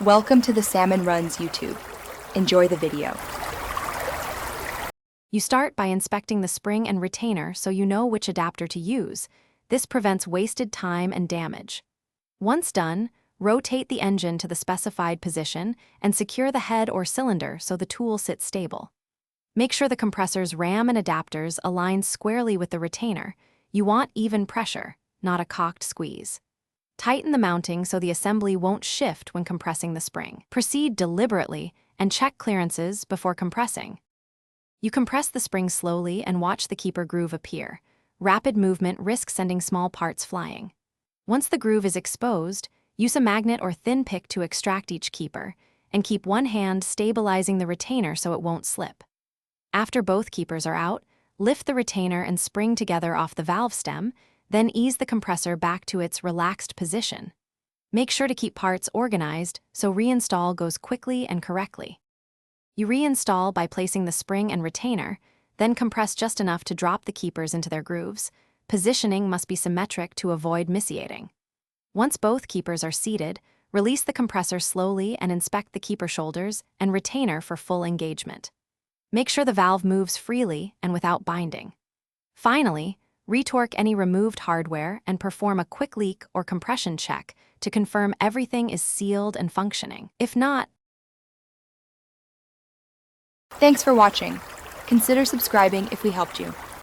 Welcome to the Salmon Runs YouTube. Enjoy the video. You start by inspecting the spring and retainer so you know which adapter to use. This prevents wasted time and damage. Once done, rotate the engine to the specified position and secure the head or cylinder so the tool sits stable. Make sure the compressor's ram and adapters align squarely with the retainer. You want even pressure, not a cocked squeeze. Tighten the mounting so the assembly won't shift when compressing the spring. Proceed deliberately and check clearances before compressing. You compress the spring slowly and watch the keeper groove appear. Rapid movement risks sending small parts flying. Once the groove is exposed, use a magnet or thin pick to extract each keeper, and keep one hand stabilizing the retainer so it won't slip. After both keepers are out, lift the retainer and spring together off the valve stem, then ease the compressor back to its relaxed position. Make sure to keep parts organized so reinstall goes quickly and correctly. You reinstall by placing the spring and retainer, then compress just enough to drop the keepers into their grooves. Positioning must be symmetric to avoid misshating. Once both keepers are seated, release the compressor slowly and inspect the keeper shoulders and retainer for full engagement. Make sure the valve moves freely and without binding. Finally, retorque any removed hardware and perform a quick leak or compression check to confirm everything is sealed and functioning. If not, Thanks for watching. Consider subscribing if we helped you.